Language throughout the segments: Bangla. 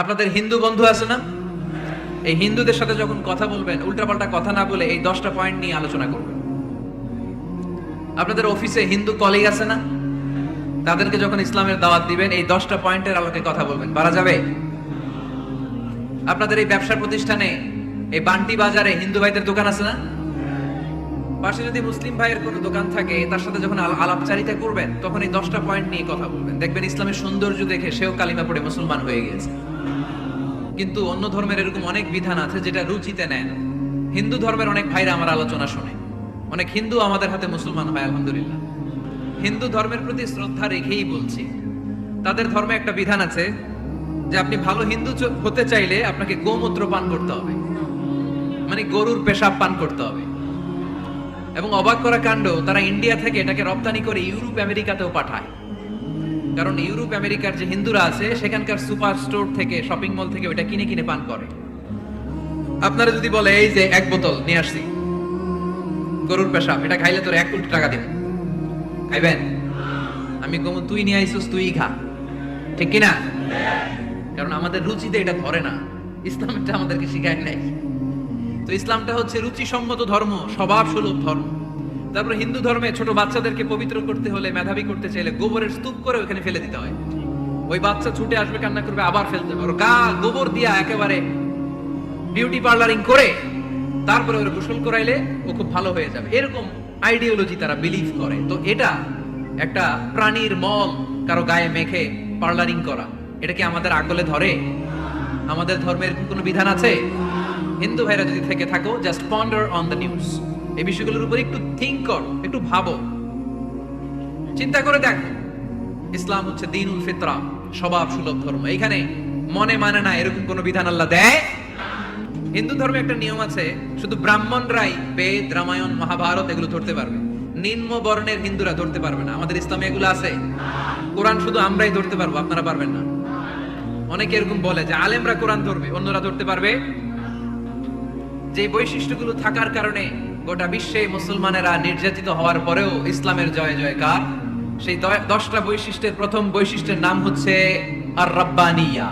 আপনাদের হিন্দু বন্ধু আছে না? এই হিন্দুদের সাথে যখন কথা বলবেন, উল্টাপাল্টা কথা না বলে এই 10টা পয়েন্ট নিয়ে আলোচনা করবেন। আপনাদের অফিসে হিন্দু কলিগ আছে না? তাদেরকে যখন ইসলামের দাওয়াত দিবেন, এই 10টা পয়েন্টের আলোকে কথা বলবেন। পারা যাবে? আপনাদের এই ব্যবসা প্রতিষ্ঠানে, এই বান্টি বাজারে হিন্দু ভাইদের দোকান আছে না? পাশে যদি মুসলিম ভাইয়ের কোনো দোকান থাকে, তার সাথে যখন আলাপচারিতা করবেন, তখন এই 10টা পয়েন্ট নিয়ে কথা বলবেন। দেখবেন ইসলামের সৌন্দর্য দেখে সেও কালিমা পড়ে মুসলমান হয়ে গিয়েছে। কিন্তু অন্য ধর্মের এরকম অনেক বিধান আছে যেটা রুচিতে নেয় না। হিন্দু ধর্মের অনেক ভাইরা আমার আলোচনা শোনে, অনেক হিন্দু আমাদের হাতে মুসলমান হয়, আলহামদুলিল্লাহ। হিন্দু ধর্মের প্রতি শ্রদ্ধা রেখেই বলছি, তাদের ধর্মে একটা বিধান আছে যে আপনি ভালো হিন্দু হতে চাইলে আপনাকে গোমূত্র পান করতে হবে, মানে গরুর পেশাব পান করতে হবে। এবং অবাক করা কাণ্ড, তারা ইন্ডিয়া থেকে এটাকে রপ্তানি করে ইউরোপ আমেরিকাতেও পাঠায়। কারণ ইউরোপ আমেরিকার যে হিন্দুরা আছে, সেখানকার সুপার স্টোর থেকে, শপিং মল থেকে ওটা কিনে কিনে পান করে। আপনারা যদি বলে এই যে 1 বোতল নিয়ে আসছি গরুর পেশাব, এটা খাইলে তোর 1 কোটি টাকা দিব, খাইবেন? আমি কম, তুই নিয়ে আইছিস, তুই খা, ঠিক কিনা? কারণ আমাদের রুচিতে এটা ধরে না, ইসলামটা আমাদেরকে শিখায় নাই। তো ইসলামটা হচ্ছে রুচিসম্মত ধর্ম, স্বভাব সুলভ ধর্ম। তারপরে হিন্দু ধর্মে ছোট বাচ্চাদেরকে পবিত্র করতে হলে, মেধাবী করতে চাইলে গোবরের স্তূপ করে ওখানে ফেলে দিতে হয়। ওই বাচ্চা ছুটে আসবে, কান্না করবে, আবার ফেলতে পারো গোবর দিয়া একেবারে বিউটি পার্লারিং করে তারপরে ওরা গোসল করাইলে ও খুব ভালো হয়ে যাবে, এরকম আইডিওলজি তারা বিলিভ করে। তো এটা একটা প্রাণীর মল কারো গায়ে মেখে পার্লারিং করা, এটা কি আমাদের আকলে ধরে? আমাদের ধর্মের কোনো বিধান আছে? হিন্দু ভাইরা যদি থেকে থাকো, just ponder on the news, এই বিষয়গুলোর উপর একটু থিঙ্ক করো, একটু ভাবো, চিন্তা করে দেখো। ইসলাম হচ্ছে দ্বীনুল ফিতরা, স্বভাব সুলভ ধর্ম। এখানে মনে মানে না এরকম কোন বিধান আল্লাহ দেয়। হিন্দু ধর্মে একটা নিয়ম আছে, শুধু ব্রাহ্মণরাই বেদ, রামায়ণ, মহাভারত এগুলো ধরতে পারবে, নিম্ন বর্ণের হিন্দুরা ধরতে পারবে না। আমাদের ইসলামে এগুলো আছে। কোরআন শুধু আমরাই ধরতে পারবো, আপনারা পারবেন না। অনেকে এরকম বলে যে আলেমরা কোরআন ধরবে, অন্যরা ধরতে পারবে। যে বৈশিষ্ট্যগুলো থাকার কারণে গোটা বিশ্বে মুসলমানেরা নির্যাতিত হওয়ার পরেও ইসলামের জয় জয়কার, সেই 10টা বৈশিষ্ট্যের প্রথম বৈশিষ্ট্যের নাম হচ্ছে আর রাব্বানিয়া।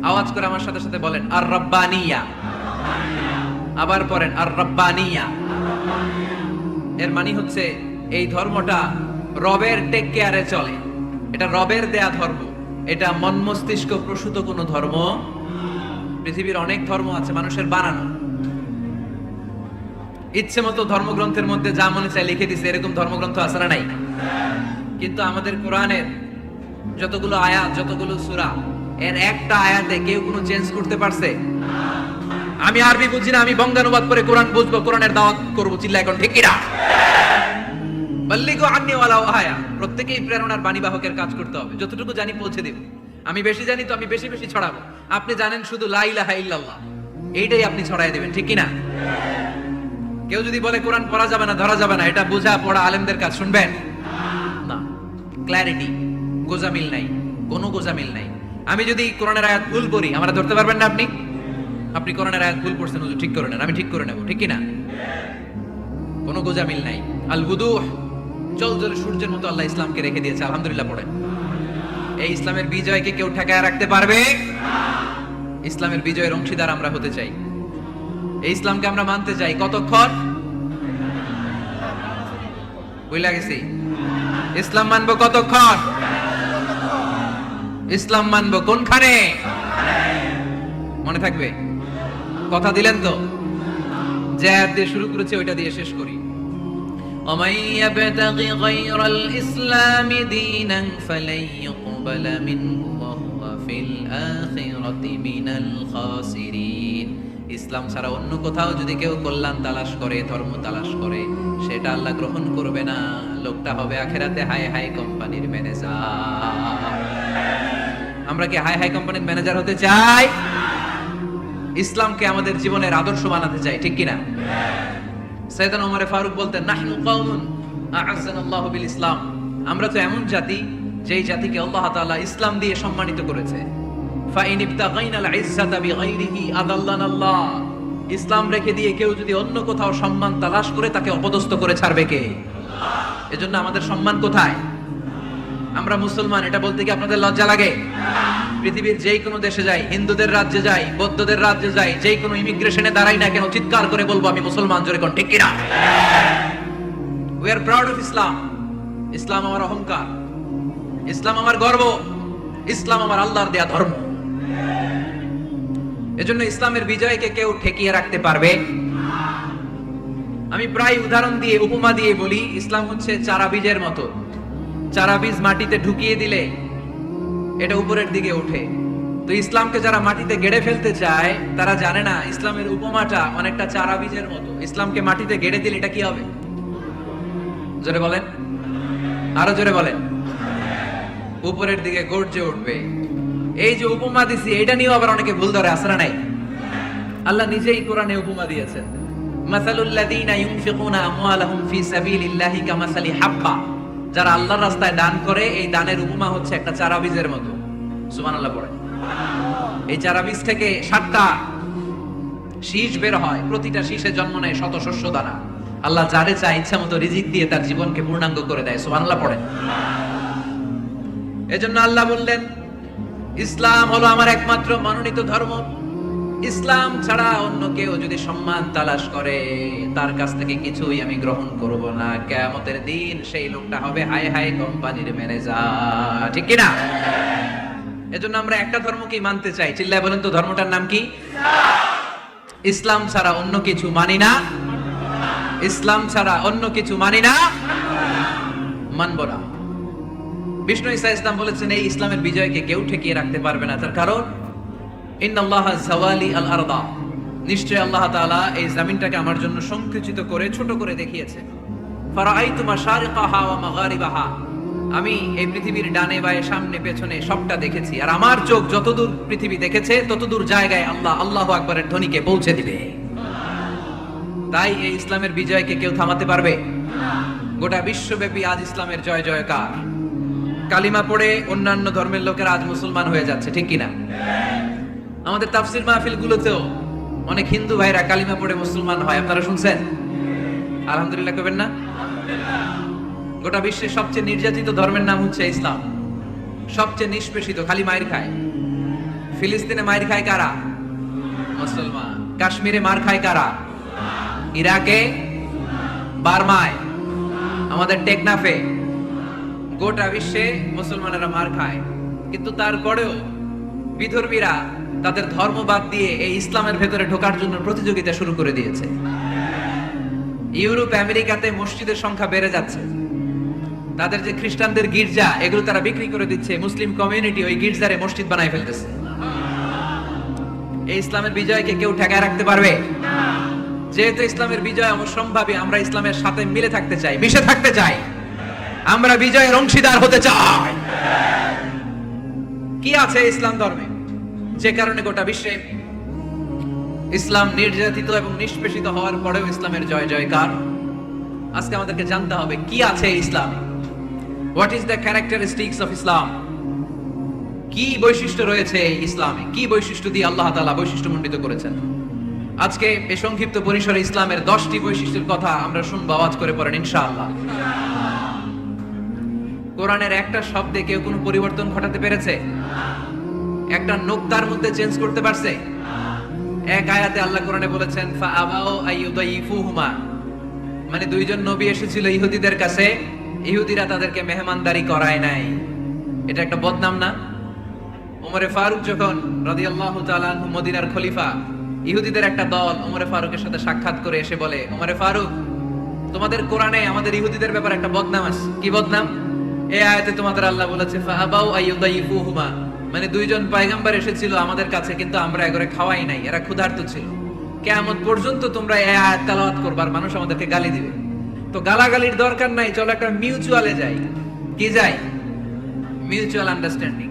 আওয়াজ করে আমার সাথে সাথে বলেন, আর রাব্বানিয়া। আবার পড়েন, আর রাব্বানিয়া। এর মানে হচ্ছে এই ধর্মটা রবের টেক কেয়ারে চলে, এটা রবের দেয়া ধর্ম, এটা মন মস্তিষ্ক প্রসূত কোনো ধর্ম। পৃথিবীর অনেক ধর্ম আছে মানুষের বানানো, ইচ্ছে মতো ধর্মগ্রন্থের মধ্যে যা মনে চায় লিখে দিছে, এরকম ধর্মগ্রন্থ আছে না নাই? কিন্তু আমাদের কোরআনের যতগুলো আয়াত, যতগুলো সূরা, এর একটা আয়াতে কেউ কোনো চেঞ্জ করতে পারছে? আমি আরবি বুঝি না, আমি বঙ্গানুবাদ করে কোরআন বুঝবো, কোরআনের দাওয়াত করব, চিল্লা এখন ঠিক কিনা? বাল্লিগু আন্নি ওয়ালাউ আয়া। প্রত্যেকই প্রেরণার বাণীবাহকের কাজ করতে হবে, যতটুকু জানি পৌঁছে দেব। আমি বেশি জানি তো আমি বেশি বেশি ছড়াবো। আপনি জানেন শুধু লা ইলাহা ইল্লাল্লাহ, এইটাই আপনি ছড়াই দেবেন, ঠিক কিনা? কেউ যদি বলে কোরআন পড়া যাবে না, ধরা যাবে না, এটা বোঝা পড়া আলেমদের কাজ, শুনবেন না। ক্ল্যারিটি, গোজামিল নাই, কোনো গোজামিল নাই। আমি যদি কোরআনের আয়াত ভুল পড়ি, আমরা ধরতে পারবেন না। আপনি আপনি কোরআনের আয়াত ভুল পড়ছেন, হুজুর ঠিক করে নেন, আমি ঠিক করে নেব, ঠিক কিনা? কোনো গোজামিল নাই। আল বুদুহ, চল চলে সূর্যের মতো আল্লাহ ইসলামকে রেখে দিয়েছে, আলহামদুলিল্লাহ পড়েন। এই ইসলামের বিজয়কে কেউ ঠেকায় রাখতে পারবে? ইসলামের বিজয়ের অংশীদার আমরা হতে চাই, এই ইসলামকে আমরা মানতে চাই। কতক্ষণ বুঝলা গেছি? ইসলাম মানবো কতক্ষণ? ইসলাম মানবো কোনখানে? মনে থাকবে? কথা দিলেন তো? যে আয়াত দিয়ে শুরু করেছে ওইটা দিয়ে শেষ করি। ومن يبتغي غير الإسلام دينا فلن يقبل منه وهو في الآخرة من الخاسرين। ইসলাম ছাড়া অন্য কোথাও যদি কেউ কল্যাণ তালাশ করে, ধর্ম তালাশ করে, সেটা আল্লাহ গ্রহণ করবে না। লোকটা হবে আখেরাতে হাই হাই কোম্পানির ম্যানেজার। আমরা কি হাই হাই কোম্পানির ম্যানেজার হতে চাই? ইসলামকে আমাদের জীবনের আদর্শ বানাতে চাই, ঠিক কিনা? সাইয়েদনা ওমর ফারুক বলতেন, নাহনু কওমুন আ'আজ্জানাল্লাহু বিল ইসলাম। আমরা তো এমন জাতি, যেই জাতিকে আল্লাহ তাআলা ইসলাম দিয়ে সম্মানিত করেছে। ফাইন ইবতাগাইনাল ইজ্জাতা বিগাইরিহি আদাল্লানাল্লাহ। ইসলাম রেখে দিয়ে কেউ যদি অন্য কোথাও সম্মান তালাশ করে, তাকে অপদস্থ করে ছাড়বে কে? আল্লাহ। এজন্য আমাদের সম্মান কোথায়? আমরা মুসলমান, এটা বলতে কি আপনাদের লজ্জা লাগে? পৃথিবীর যেই কোনো দেশে যাই, হিন্দুদের রাজ্যে যাই, বৌদ্ধদের রাজ্যে যাই, যেই কোনো ইমিগ্রেশনে দাঁড়াই না কেন, চিৎকার করে বলবো আমি মুসলমান, জোরে কোন ঠিক কিনা? We are proud of Islam. ইসলাম আমার অহংকার, ইসলাম আমার গর্ব, ইসলাম আমার আল্লাহর দেয়া ধর্ম। এজন্য ইসলামের বিজয়কে কেউ ঠেকিয়ে রাখতে পারবে? আমি প্রায় উদাহরণ দিয়ে, উপমা দিয়ে বলি, ইসলাম হচ্ছে চারা বীজের মতো। চারা বীজ মাটিতে ঢুকিয়ে দিলে এটা উপরের দিকে ওঠে। তো ইসলামকে যারা মাটিতে গেড়ে ফেলতে চায় তারা জানে না ইসলামের উপমাটা অনেকটা চারা বীজের মতো। ইসলামকে মাটিতে গেড়ে দিলে এটা কি হবে? জোরে বলেন, আরো জোরে বলেন। উপরের দিকে গর্জে উঠবে। এই যে উপমা দিছি, এটা নিয়েও আবার অনেকে ভুল ধরে, আসরা নাই। আল্লাহ নিজেই কোরআনে উপমা দিয়েছেন, মাসালুল লাযীনা ইউনফিকুনা আমওয়ালাহুম ফি সাবিলিল্লাহি কামাসালি হাব্বা। যারা আল্লাহর রাস্তায় দান করে, এই দানের উপমা হচ্ছে একটা চারা বীজের মতো। সুবহানাল্লাহ পড়ে। এই চারা বীজ থেকে 7টা শীষ বের হয়, প্রতিটা শীষে জন্ম নেয় শত শস্য দানা। আল্লাহ যারে চায় ইচ্ছা মতো রিজিক দিয়ে তার জীবনকে পূর্ণাঙ্গ করে দেয়। সুবহানাল্লাহ পড়ে। এজন্য আল্লাহ বললেন, ইসলাম হলো আমার একমাত্র মনোনীত ধর্ম। ইসলাম ছাড়া অন্য কেউ যদি সম্মান তালাশ করে, তার কাছ থেকে কিছুই আমি গ্রহণ করব না। কিয়ামতের দিন সেই লোকটা হবে হায় হায় কোম্পানির ম্যানেজার, ঠিক কিনা? এজন্য আমরা একটা ধর্মকেই মানতে চাই। চিল্লায় বলেন তো, ধর্মটার নাম কি? ইসলাম ছাড়া অন্য কিছু মানি না। ইসলাম ছাড়া অন্য কিছু মানি না, মানব না। বিষ্ণু ঈসা ইসলাম বলেছেন, এই ইসলামের বিজয়কে কেউ ঠেকিয়ে রাখতে পারবে না। তার কারণ, ইন্নাল্লাহা যাওয়ালি আল আরদা, নিশ্চয় আল্লাহ তাআলা এই জমিনটাকে আমার জন্য সংকুচিত করে ছোট করে দেখিয়েছে। ফারাআইতু মাশারিকাহা ওয়া মাগারিবাহা, আমি এই পৃথিবীর ডানে বায়ে সামনে পেছনে সবটা দেখেছি। আর আমার চোখ যতদূর পৃথিবী দেখেছে ততদূর জায়গায় আল্লাহ আল্লাহু আকবারের ধ্বনিকে পৌঁছে দিবে। তাই এই ইসলামের বিজয়কে কেউ থামাতে পারবে না। গোটা বিশ্বব্যাপী আজ ইসলামের জয় জয়কার। কালিমা পড়ে অন্যান্য ধর্মের লোকেরা আজ মুসলমান হয়ে যাচ্ছে, ঠিক কিনা? আমাদের তাফসির মাহফিল গুলোতেও অনেক হিন্দু ভাইরা কালিমা পড়ে মুসলমান হয়, আপনারা শুনছেন? আলহামদুলিল্লাহ কবেন না? গোটা বিশ্বের সবচেয়ে নির্যাতিত ধর্মের নাম হচ্ছে ইসলাম। সবচেয়ে নিষ্পেষিত, খালি মায়ের খায়। ফিলিস্তিনে মায়ের খায় কারা? মুসলমান। কাশ্মীরে মার খায় কারা? ইরাকে, বার্মায়, আমাদের টেকনাফে, গোটা বিশ্বে মুসলমানেরা মার খায়। কিন্তু তারপরেও বিধর্মীরা তাদের ধর্ম বাদ দিয়ে এই ইসলামের ভেতরে ঢোকার জন্য প্রতিযোগিতা শুরু করে দিয়েছে। ইউরোপ আমেরিকাতে মসজিদের সংখ্যা বেড়ে যাচ্ছে। তাদের যে খ্রিস্টানদের গির্জা, এগুলো তারা বিক্রি করে দিচ্ছে। মুসলিম কমিউনিটি ওই গির্জারে মসজিদ বানায় ফেলতেছে। এই ইসলামের বিজয়কে কেউ ঠেকায় রাখতে পারবে? যেহেতু ইসলামের বিজয় অবশ্যম্ভাবী, আমরা ইসলামের সাথে মিলে থাকতে চাই, মিশে থাকতে চাই। আমরা বিজয়ের অংশীদার হতে চাই। কি আছে ইসলাম ধর্মে যে কারণে গোটা বিশ্বে ইসলাম নির্যাতিত এবং নিষ্পেষিত হওয়ার পরেও ইসলামের জয় জয়কার? আজকে আমাদেরকে জানতে হবে কি আছে ইসলামে। What is the characteristics of Islam? কি বৈশিষ্ট্য রয়েছে ইসলামে? কি বৈশিষ্ট্য দিয়ে আল্লাহ তাআলা বৈশিষ্ট্যমণ্ডিত করেছেন? আজকে এই সংক্ষিপ্ত পরিসরে ইসলামের 10টি বৈশিষ্ট্যের কথা আমরা শুনবো। আওয়াজ করে পড়েন ইনশাআল্লাহ। কোরআনের একটা শব্দে কেউ কোনো পরিবর্তন ঘটাতে পেরেছে? একটা নোক্তার মধ্যে চেঞ্জ করতে পারছে? এক আয়াতে আল্লাহ কোরআনে বলেছেন, ফাআবাউ আইয়ুদাইফুহুমা, মানে দুইজন নবী এসেছিল ইহুদিদের কাছে, ইহুদিরা তাদেরকে মেহমানদারি করায় নাই। এটা একটা বদনাম না? ওমরে ফারুক যখন রাদিয়াল্লাহু তাআলা আনহু মদিনার খলিফা, ইহুদিদের একটা দল ওমরে ফারুকের সাথে সাক্ষাৎ করে এসে বলে, ওমরে ফারুক, তোমাদের কোরআনে আমাদের ইহুদিদের ব্যাপারে একটা বদনাম আছে। কি বদনাম? এই আয়াতে তোমাদের আল্লাহ বলেছে ফাআবাউ আইয়ুদাইফুহুমা, মানে দুইজন পয়গম্বর এসেছিল আমাদের কাছে, কিন্তু আমরা এগরে খাওয়াই নাই, এরা ক্ষুধার্ত ছিল। কিয়ামত পর্যন্ত তোমরা এই আয়াত তেলাওয়াত করবার, মানুষ আমাদেরকে গালি দিবে। তো গালাগালির দরকার নাই, চলো একটা মিউচুয়ালে যাই। কি যাই? Mutual understanding.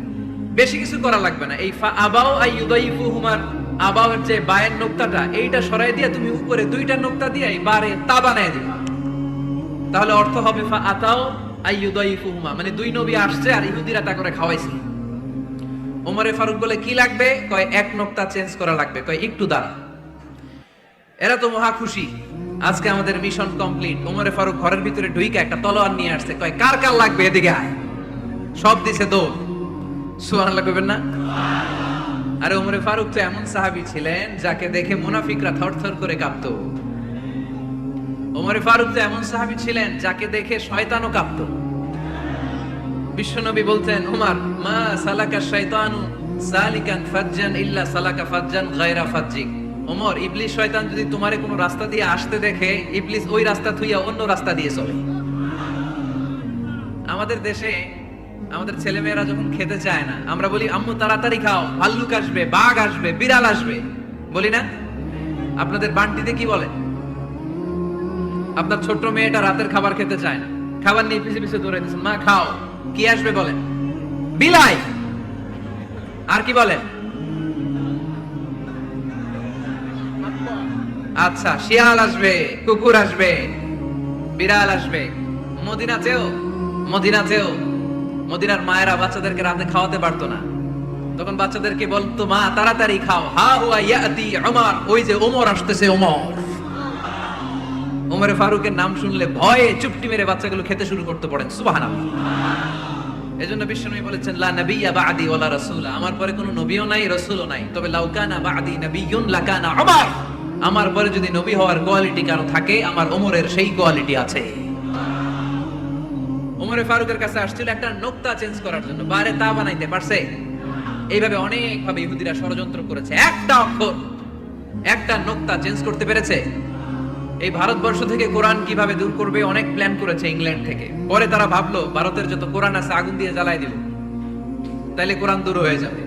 বেশি কিছু করা লাগবে না। এই ফাআবাউ আইয়ুদাইফুহুমার আবাউয়ের যে বায়ের নোক্তাটা, এইটা সরাই দিয়ে তুমি উপরে দুইটা নোক্তা দিয়ে এই বারে তা বানায় দিবে। তাহলে অর্থ হবে ফাআতাউ আইয়ুদাইফুহুমা, মানে দুই নবী আসছে আর ইহুদিরা তা করে খাওয়াইছে। ওমরে ফারুক বলে, কি লাগবে? কয় এক নোক্তা চেঞ্জ করা লাগবে। কয় একটু দাঁড়া। এরা তো মহা খুশি, আজকে আমাদের মিশন কমপ্লিট। ওমরে ফারুক ঘরের ভিতরে ঢুইকা একটা তলোয়ার নিয়ে আসছে। কয় কার কার লাগবে, এদিকে আয়। সব দিছে দৌড়। সুবহানাল্লাহ কইবেন না? আরে ওমরে ফারুক তো এমন সাহাবী ছিলেন যাকে দেখে মুনাফিকরা থরথর করে কাঁপতো। ওমরে ফারুক তো এমন সাহাবী ছিলেন যাকে দেখে শয়তানও কাঁপতো। বিশ্বনবী বলতেন, উমর মা সালাকা শাইতানু সালিকান ফাজ্জান ইল্লা সালাকা ফাজ্জান গায়রা ফাজ্জিক। ওমর, ইবলিস শয়তান যদি তোমারে কোনো রাস্তা দিয়ে আসতে দেখে, ইবলিস ওই রাস্তা থুইয়া অন্য রাস্তা দিয়ে চলে। আমাদের দেশে আমাদের ছেলেমেয়েরা যখন খেতে চায় না, আমরা বলি আম্মু তাড়াতাড়ি খাও, ভাল্লুক আসবে, বাঘ আসবে, বিড়াল আসবে, বলি না? আপনাদের বান্টিতে কি বলে? আপনার ছোট্ট মেয়েটা রাতের খাবার খেতে চায় না, খাবার নিয়ে পিছে পিছে দৌড়ে দিচ্ছেন, মা খাও, কি আসবে বলেন? বিলাই। আর কি বলেন? আচ্ছা, শিয়াল আসবে, কুকুর আসবে, বিড়াল আসবে। মদিনাতেও মদিনার মায়েরা বাচ্চাদেরকে রাতে খাওয়াতে পারতো না, তখন বাচ্চাদেরকে বলতো, মা তাড়াতাড়ি খাও, হা হুয়া ইয়াতি উমর, ওই যে ওমর আসতেছে। ওমরে ফারুকের নাম শুনলে ভয়ে চুপটি মেরে বাচ্চাগুলো খেতে শুরু করতে পড়েন। সুবহানাল্লাহ। এজন্য বিশ্বনবী বলেছেন, লা নাবিয়্যা বা'দি ওয়ালা রাসূলা, আমার পরে কোনো নবীও নাই, রাসূলও নাই, তবে লাউ কানা বা'দি নাবিয়্যুন লাকানা উমর, আমার পরে যদি নবী হওয়ার কোয়ালিটি কারো থাকে, আমার ওমরের সেই কোয়ালিটি আছে। ওমরে ফারুকের কাছে আসছিল একটা নোক্তা চেঞ্জ করার জন্য, বারে তা বানাইতে পারছে? এইভাবে অনেক ভাবে ইহুদিরা ষড়যন্ত্র করেছে, একটা অক্ষর, একটা নোক্তা চেঞ্জ করতে পেরেছে? এই ভারতবর্ষ থেকে কোরআন কিভাবে দূর করবে অনেক প্ল্যান করেছে ইংল্যান্ড থেকে। পরে তারা ভাবলো ভারতের যত কোরআন আছে আগুন দিয়ে জ্বালাই দিব, তাইলে কোরআন দূর হয়ে যাবে।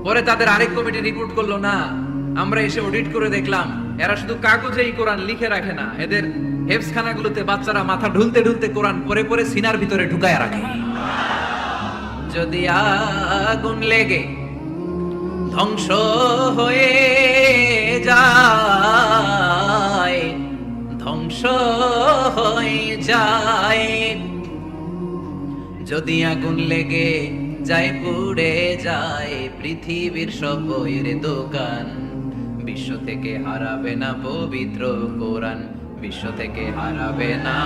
পরে তাদের আরেক কমিটি রিপোর্ট করলো, না, আমরা এসে অডিট করে দেখলাম এরা শুধু কাগজে এই কোরআন লিখে রাখে না, এদের হেফজখানাগুলোতে বাচ্চারা মাথা ঢুলতে ঢুলতে কোরআন পরে পরে সিনার ভিতরে ঢুকায় রাখে। যদি আগুন লেগে ধ্বংস হয়ে যায়, ধ্বংস হয়ে যায়, যদি আগুন লেগে যায়, পুড়ে যায় পৃথিবীর সব বইয়ের দোকান, বিশ্ব থেকে হারাবে না পবিত্র কোরআন, বিশ্ব থেকে হারাবে না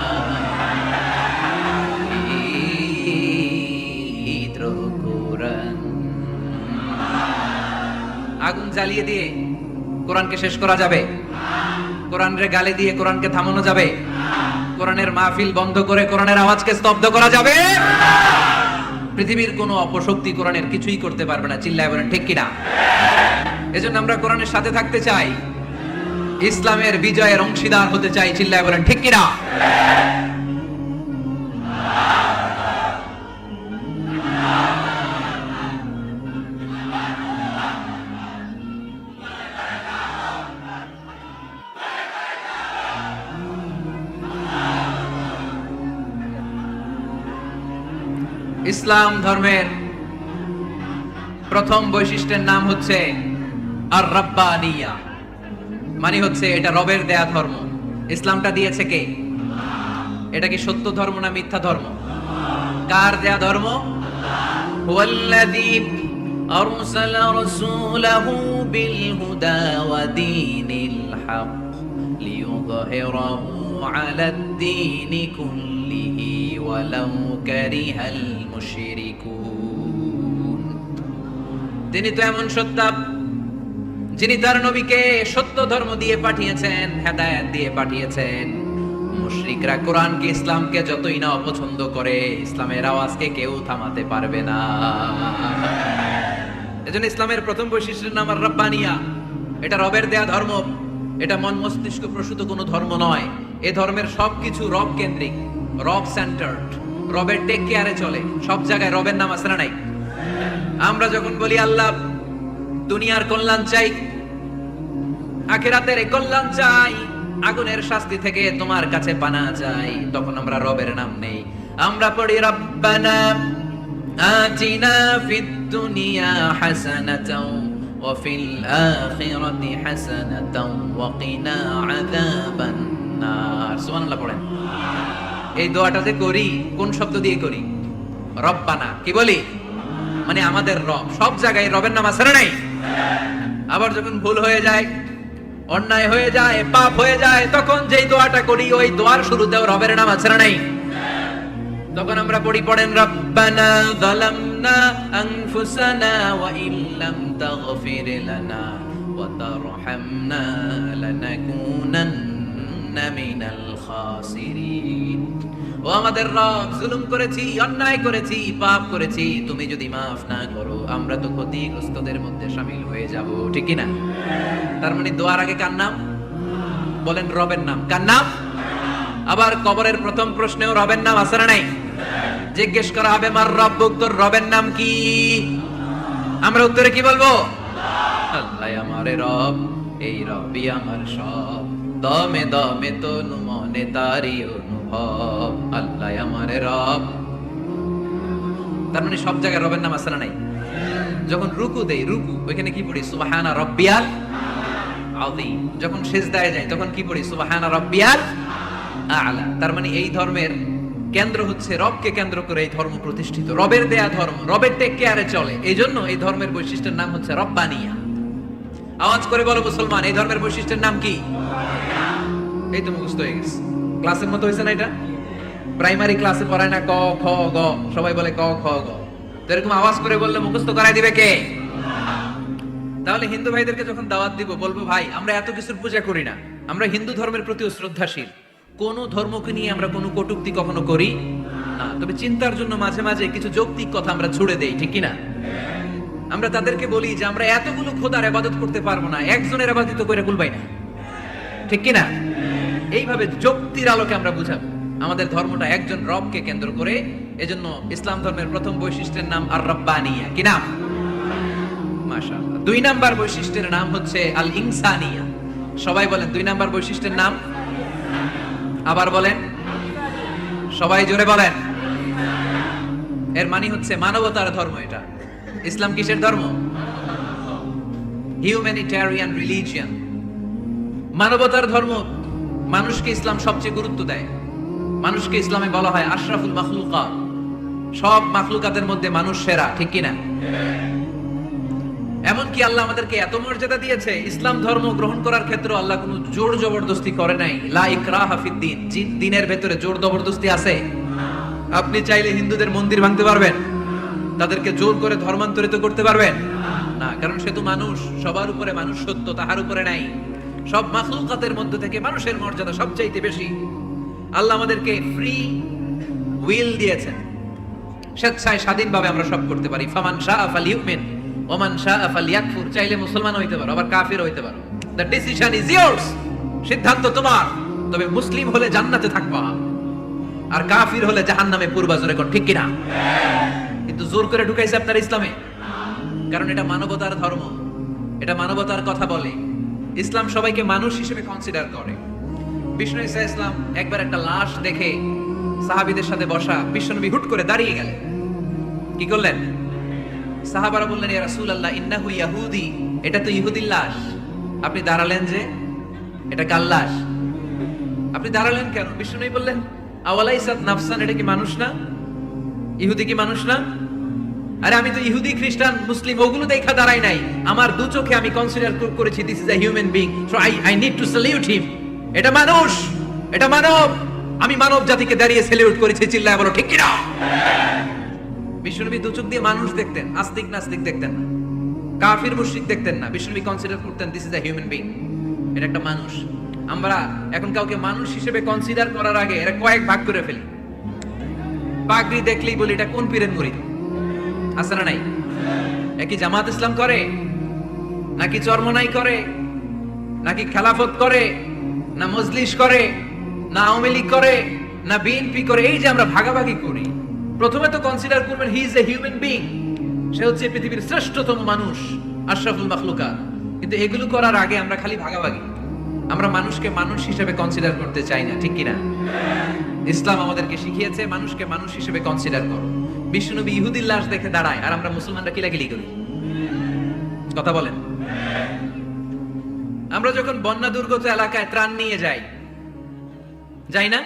পবিত্র কোরআন। আগুন জ্বালিয়ে দিয়ে কোরআনকে শেষ করা যাবে? কোরআনের গালি দিয়ে কোরআনকে থামানো যাবে? কোরআনের মাহফিল বন্ধ করে কোরআনের আওয়াজকে স্তব্ধ করা যাবে? পৃথিবীর কোনো অপশক্তি কোরআনের কিছুই করতে পারবে না। চিল্লায় বলেন ঠিক কিনা? এজন্য আমরা কোরআনের সাথে থাকতে চাই, ইসলামের বিজয়ের অংশীদার হতে চাই। চিল্লায় বলেন ঠিক কিনা? ইসলাম ধর্মের প্রথম বৈশিষ্ট্যের নাম হচ্ছে আর রাব্বানিয়া, মানে হচ্ছে এটা রবের দেয়া ধর্ম। ইসলামটা দিয়েছে কে? এটা কি সত্য ধর্ম না মিথ্যা ধর্ম? কার দেয়া ধর্ম? হুয়াল্লাযী আরসালা রাসূলাহু বিল হুদা ওয়া দীনিল হক লিইয়ুযহিরাহু আলাদ দীনি কুল্লিহি ওয়ালাউ কারিহাল মুশরিকুন। তিনি তো এমন সত্তা যিনি তার নবীকে সত্য ধর্ম দিয়ে পাঠিয়েছেন, হেদায়েত দিয়ে পাঠিয়েছেন। মুশরিকরা কোরআনকে, ইসলামকে যতই না অপছন্দ করে, ইসলামের আওয়াজকে কেউ থামাতে পারবে না। এজন্য ইসলামের প্রথম বৈশিষ্ট্যের নাম আর রাব্বানিয়া। এটা রবের দেয়া ধর্ম, এটা মন মস্তিষ্ক প্রসূত কোনো ধর্ম নয়। এ ধর্মের সবকিছু রব কেন্দ্রিক, রব সেন্টার্ড, রবের টেক কেয়ারে চলে। সব জায়গায় রবের নাম আছে না নাই? আমরা যখন বলি আল্লাহ দুনিয়ার কল্যাণ চাই, আখিরাতের কল্যাণ চাই, আগুনের শাস্তি থেকে তোমার কাছে পানা চাই, তখন আমরা রবের নাম নেই। আমরা পড়ি রব্বানা আতিনা ফিদ দুনিয়া হাসানাতাও ওয়া ফিল আখিরাতি হাসানাতাও ওয়া কিনা আযাবান নার। সুবহানাল্লাহ পড়েন। এই দোয়াটা যে করি কোন শব্দ দিয়ে করি? রব্বানা। কি বলি? মানে আমাদের রব। সব জায়গায় রবের নাম আছে না নাই? আবার যখন ভুল হয়ে যায়, অন্যায় হয়ে যায়, পাপ হয়ে যায়, তখন যেই দোয়াটা করি ওই দোয়ার শুরুতেও রবের নাম আছে না নাই? তখন আমরা পড়েন রব্বানা যালামনা যালামনা আনফুসানা ওয়া ইল্লাম তাগফির লানা ওয়া তারহামনা লানাকুনান্না মিনাল খাসিরিন। ও আমাদের রব, জুলুম করেছি, অন্যায় করেছি, পাপ করেছি, তুমি যদি মাফ না করো আমরা তো ক্ষতিগ্রস্তদের মধ্যে শামিল হয়ে যাব, ঠিক কি না? তার মানে দোয়ার আগে কার নাম বলেন? রবের নাম। কার নাম? আবার কবরের প্রথম প্রশ্নেও রবের নাম আছে না নাই? জিজ্ঞেস করা হবে মার রব্বুক, তোর রবের নাম কি? আমরা উত্তরে কি বলবো? আল্লাহ আমারে রব, এই রবই আমার সব, দমে দমে তনু মনে তারি অনুভব, আল্লাহ আমারে রব। তার মানে সব জায়গায় রবের নাম আছে না নাই? যখন রুকু দেই, রুকু ওইখানে কি পড়ি? সুবহানা রাব্বিয়াল আযীম। যখন সিজদায় যাই তখন কি পড়ি? সুবহানা রাব্বিয়াল আ'লা। তার মানে এই ধর্মের কেন্দ্র হচ্ছে রবকে কেন্দ্র করে এই ধর্ম প্রতিষ্ঠিত, রবের দেয়া ধর্ম, রবের টেক কেয়ারে চলে। এই জন্য এই ধর্মের বৈশিষ্ট্যের নাম হচ্ছে রব্বানিয়া। আওয়াজ করে বলো মুসলমান, এই ধর্মের বৈশিষ্ট্যের নাম কি? এই তো মুখস্থ হয়ে গেছে। ক্লাসের মতো হয়েছে না এটা? প্রাইমারি ক্লাসে পড়ায় না ক খ গ, সবাই বলে ক খ গ, তো এরকম আওয়াজ করে বললে মুখস্থ করাই দিবে কে? তাহলে হিন্দু ভাইদেরকে যখন দাওয়াত দিব বলবো, ভাই আমরা এত কিছুর পূজা করি না, আমরা হিন্দু ধর্মের প্রতিও শ্রদ্ধাশীল, কোন ধর্মকে নিয়ে আমরা কোনো কটূক্তি কখনো করি না, তবে চিন্তার জন্য মাঝে মাঝে কিছু যৌক্তিক কথা আমরা ছুড়ে দেই, ঠিক কিনা? আমরা তাদেরকে বলি যে আমরা এতগুলো খোদার ইবাদত করতে পারবো না, একজনের ইবাদত করে কুলবাই না, ঠিক কিনা? এইভাবে যুক্তির আলোকে আমরা বুঝাবো আমাদের ধর্মটা একজন রবকে কেন্দ্র করে। এজন্য ইসলাম ধর্মের প্রথম বৈশিষ্ট্যের নাম আর রব্বানিয়া। কি নাম? মাশাআল্লাহ। দুই নাম্বার বৈশিষ্ট্যের নাম হচ্ছে আল ইনসানিয়া। সবাই বলেন দুই নাম্বার বৈশিষ্ট্যের নাম। আবার বলেন, সবাই জোরে বলেন। এর মানে হচ্ছে মানবতার ধর্ম। এটা ইসলাম কিসের ধর্ম? হিউম্যানিটেরিয়ান রিলিজিয়ন, মানবতার ধর্ম। মানুষকে ইসলাম সবচেয়ে গুরুত্ব দেয়। মানুষকে ইসলামে বলা হয় আশরাফুল মাখলুকাত, সব মাখলুকাতের মধ্যে মানুষ সেরা, ঠিক কিনা? এমনকি আল্লাহ আমাদেরকে এত মর্যাদা দিয়েছে, ইসলাম ধর্ম গ্রহণ করার ক্ষেত্রে আল্লাহ কোনো জোর জবরদস্তি করে নাই। লা ইকরাহা ফিদ্দিন, দ্বীনের ভেতরে জোর জবরদস্তি আছে? আপনি চাইলে হিন্দুদের মন্দির ভাঙতে পারবেন, তাদেরকে জোর করে ধর্মান্তরিত করতে পারবেন না, কারণ সে তো মানুষ, সবার উপরে মানুষ সত্য, তাহার উপরে নাই। সব মাখলুকাতের মধ্যে থেকে মানুষের মর্যাদা সবচাইতে বেশি। আল্লাহ আমাদেরকে ফ্রি উইল দিয়েছেন, স্বেচ্ছায় স্বাধীনভাবে আমরা সব করতে পারি। ফামান শাআ ফালিউমিন ওয়া মান শাআ ফালিয়াকফুর। চাইলে মুসলমান হইতে পারো, আবার কাফির হইতে পারো। দ্য ডিসিশন ইজ ইয়ার্স, সিদ্ধান্ত তোমার। তবে মুসলিম হলে জান্নাতে থাকবা, আর কাফির হলে জাহান্নামে পূর্বা। জোরে কোন ঠিক কিনা? কিন্তু জোর করে ঢুকাইছে আপনার ইসলামে, কারণ এটা মানবতার ধর্ম, এটা মানবতার কথা বলে। ইসলাম সবাইকে মানুষ হিসেবে কনসিডার করে। বিষ্ণু ঈসা ইসলাম একবার একটা লাশ দেখে সাহাবীদের সাথে বসা, বিশ্বনবী হুট করে দাঁড়িয়ে গেলেন। কি করলেন? সাহাবারা বললেন, ইয়া রাসূলুল্লাহ ইন্নাহু ইয়াহুদি, এটা তো ইহুদির লাশ। আপনি দাঁড়ালেন যে, এটা কার লাশ? আপনি দাঁড়ালেন কেন? বিষ্ণুনবী বললেন, আওয়ালাইসাত নাফসান, এটা কি মানুষ না? ইহুদি কি মানুষ না? আরে আমি তো ইহুদি, খ্রিস্টান, মুসলিম ওগুলো দেখা দাঁড়াই নাই, আমার দু চোখে আমি কনসিডার করেছি this is a human being, so I need to salute হিম। এটা মানুষ, এটা মানব, আমি মানব জাতিকে দাঁড়িয়ে স্যালিউট করেছি। চিল্লায় বলো ঠিক কিনা? বিশ্বনবী দু চোখ দিয়ে মানুষ দেখতেন, আস্তিক নাস্তিক দেখতেন না, কাফির মুশরিক দেখতেন না। বিশ্বনবী কনসিডার করতেন this is a human being, এটা একটা মানুষ। আমরা এখন কাউকে মানুষ হিসেবে কনসিডার করার আগে এরা কয়েক ভাগ করে ফেলি। পাগড়ি দেখলেই বলি এটা কোন পীরের মুরিদ, আছে না নাই? একই জামাত ইসলাম করে, নাকি চরমনাই করে, নাকি খেলাফত করে, না মজলিস করে, না আওয়ামী লীগ করে, না বিএনপি করে? এই যে আমরা ভাগাভাগি করি, প্রথমে তো কনসিডার করবেন he is a human being, সে হচ্ছে পৃথিবীর শ্রেষ্ঠতম মানুষ, আশরাফুল মাখলুকাত। কিন্তু এগুলো করার আগে আমরা খালি ভাগাভাগি, আমরা মানুষকে মানুষ হিসেবে কনসিডার করতে চাই না, ঠিক কিনা? ইসলাম আমাদেরকে শিখিয়েছে মানুষকে মানুষ হিসেবে কনসিডার করো। বিশ্বনবী ইহুদির লাশ দেখে দাঁড়ায়, আর আমরা মুসলমানরা কিলাকিলি করি। কথা বলেন। আমরা যখন বন্যা দুর্গত এলাকায় ত্রাণ নিয়ে যাই না?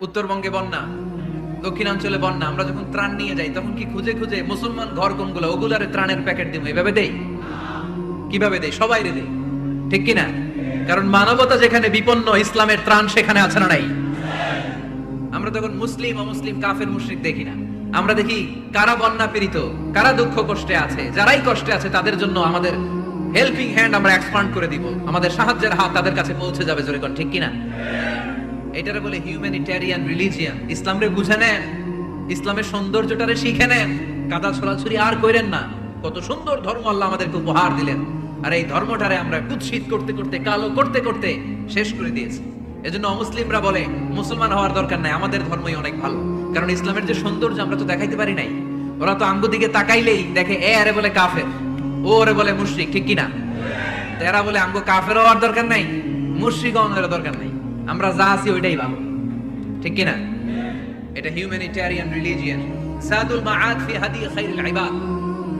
উত্তরবঙ্গে বন্যা, দক্ষিণাঞ্চলে বন্যা, আমরা যখন ত্রাণ নিয়ে যাই তখন কি খুঁজে খুঁজে মুসলমান ঘর কোনগুলো ওগুলারে ত্রাণের প্যাকেট দিব এভাবে দেই? কিভাবে দেই? সবাই রে দেই, ঠিক কিনা? কারণ মানবতা যেখানে বিপন্ন, ইসলামের ত্রাণ সেখানে আছে না নাই? আমরা তখন মুসলিম অমুসলিম কাফের মুশরিক দেখি না, আমরা দেখি কারা বন্যা পীড়িত, কারা দুঃখ কষ্টে আছে, যারাই কষ্টে আছে তাদের জন্য আমাদের হেল্পিং হ্যান্ড আমরা এক্সপান্ড করে দিব, আমাদের সাহায্যের হাত তাদের কাছে পৌঁছে যাবে, জোরে কোন ঠিক কিনা? এটারে বলে হিউম্যানিটেরিয়ান রিলিজিয়ান। ইসলামরে বুঝে নেন, ইসলামের সৌন্দর্যটারে শিখে নেন, কাদা ছড়াছড়ি আর কইরেন না। কত সুন্দর ধর্ম আল্লাহ আমাদেরকে উপহার দিলেন, আর এই ধর্মটারে আমরা কুৎসিত করতে করতে, কালো করতে করতে শেষ করে দিয়েছি। এজন্য অমুসলিমরা বলে মুসলমান হওয়ার দরকার নাই, আমাদের ধর্মই অনেক ভালো। কারণ ইসলামের যে সৌন্দর্য আমরা তো দেখাইতে পারি নাই। ওরা তো আঙ্গু দিকে তাকাইলেই দেখে এ আরে বলে কাফের, ও আরে বলে মুশরিক, ঠিক কিনা? এরা বলে আঙ্গু কাফের হওয়ার দরকার নাই, মুশরিক হওয়ার দরকার নাই, আমরা যা আছি ওইটাই ভালো, ঠিক কিনা? এটা হিউম্যানিটেরিয়ান রিলিজিয়ান। সাদুল মাআদ ফি হাদি খায়রুল ইবাদ,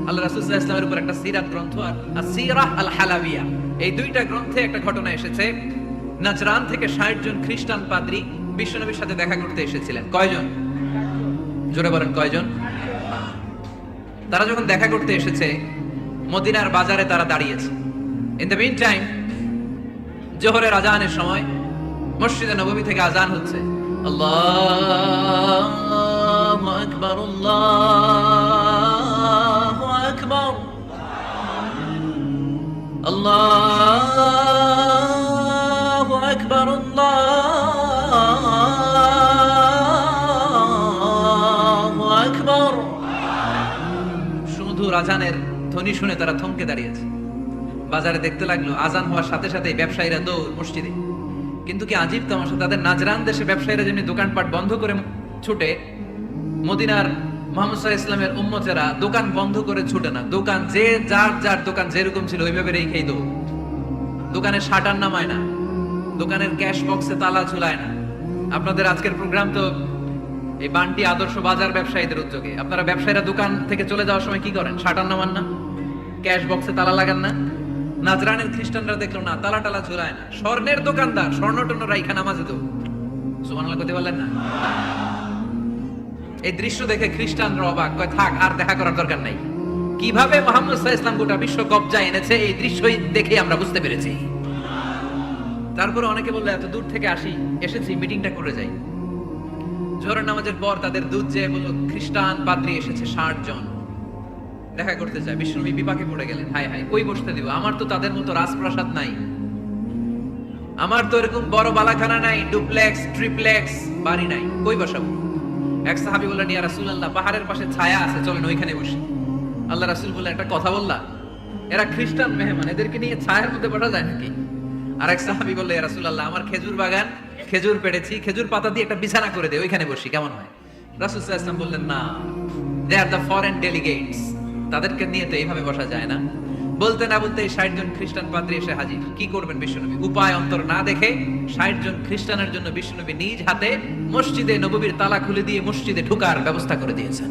আল্লাহ রাসূল সাল্লাল্লাহু আলাইহি ওয়াসাল্লামের উপর একটা সিরাত গ্রন্থ আর আসিরাহ আল হালাবিয়া, এই দুইটা গ্রন্থে একটা ঘটনা এসেছে। নাজরান থেকে 60 জন খ্রিস্টান পাদ্রী বিশ্বনবীর সাথে দেখা করতে এসেছিলেন। কয়জন? জোরে বলেন কয়জন? তারা যখন দেখা করতে এসেছে, মদিনার বাজারে তারা দাঁড়িয়েছে। ইন দ্য মিন টাইম জোহরের আজানের সময় মসজিদে নববী থেকে আজান হচ্ছে, আল্লাহু আকবার, আল্লাহু আকবার, আল্লাহু আকবার, আল্লাহু আকবার। সুমধুর আজানের ধ্বনি শুনে তারা থমকে দাঁড়িয়েছে। বাজারে দেখতে লাগলো আজান হওয়ার সাথে সাথে ব্যবসায়ীরা দৌড় মসজিদে। কিন্তু কি আজীব তামাশা, তাদের নাজরান দেশে ব্যবসায়ীরা যেমনি দোকানপাট বন্ধ করে ছুটে, মদিনার মুহাম্মদ সাল্লাল্লাহু আলাইহি ওয়াসাল্লামের উম্মতেরা দোকান বন্ধ করে ছুটে না, দোকান যে যার যার দোকান যেরকম ছিল ওইভাবে রেখেই দৌড়। দোকানের শাটার নামায় না, দোকানের ক্যাশ বক্সে তালা ঝুলায় না। আপনাদের আজকের প্রোগ্রাম তো এই বান্টি আদর্শ বাজার ব্যবসায়ীদের উদ্যোগে। আপনারা ব্যবসায়ীরা দোকান থেকে চলে যাওয়ার সময় কি করেন? শাটার নামান না, ক্যাশ বক্সে তালা লাগান না। নাজরানের খ্রিস্টানরা দেখলো না, তালা টালা ঝুলায় না। স্বর্ণের দোকানদার স্বর্ণ টর্ণ রাইখা নামাজে তো, সুবহানাল্লাহ কইতে পারলেন না? এই দৃশ্য দেখে খ্রিস্টানরা অবাক, কয় থাক আর দেখা করার দরকার নাই। কিভাবে মুহাম্মদ সাল্লাল্লাহু আলাইহি ওয়াসাল্লাম গোটা বিশ্ব কবজায় এনেছে এই দৃশ্যই দেখে আমরা বুঝতে পেরেছি। তারপরে অনেকে বললো এত দূর থেকে এসেছি মিটিংটা করে যাই। জোহরের নামাজের পর তাদের দূত যে বললো খ্রিস্টান পাদ্রী এসেছে 60 জন দেখা করতে চায়। বিশ্বনবী বিপাকে পড়ে গেলেন, হায় হায় কই বসতে দিব, আমার তো তাদের মতো রাজপ্রাসাদ নাই, আমার তো এরকম বড় বালাখানা নাই, ডুপ্লেক্স ট্রিপ্লেক্স বাড়ি নাই, কই বসাবো? এক সাহাবী বললেন, ইয়া রাসূলুল্লাহ পাহাড়ের পাশে ছায়া আছে, চলেন ওইখানে বসি। আল্লাহ রাসূল বললেন, একটা কথা বললা, এরা খ্রিস্টান মেহমান, এদেরকে নিয়ে ছায়ার মধ্যে বসা যায় নাকি? আর এক সাহাবী বললেন, ইয়া রাসূলুল্লাহ আমার খেজুর বাগান, খেজুর পেড়েছি, খেজুর পাতা দিয়ে একটা বিছানা করে দে, ওইখানে বসি, কেমন হয়? রাসূল সাল্লাল্লাহু আলাইহি ওয়াসাল্লাম বললেন, না, দে আর দ্য ফরেন ডেলিগেটস, তাদেরকে নিয়ে তো এইভাবে বসা যায় না। বলতে না বলতে 60 জন খ্রিস্টান পাদ্রী এসে হাজির। কি করবেন বিশ্বনবী? উপায় অন্তর না দেখে 60 জন খ্রিস্টানের জন্য বিশ্বনবী নিজ হাতে মসজিদে নববীর তালা খুলে দিয়ে মসজিদে ঢোকার ব্যবস্থা করে দিয়েছেন।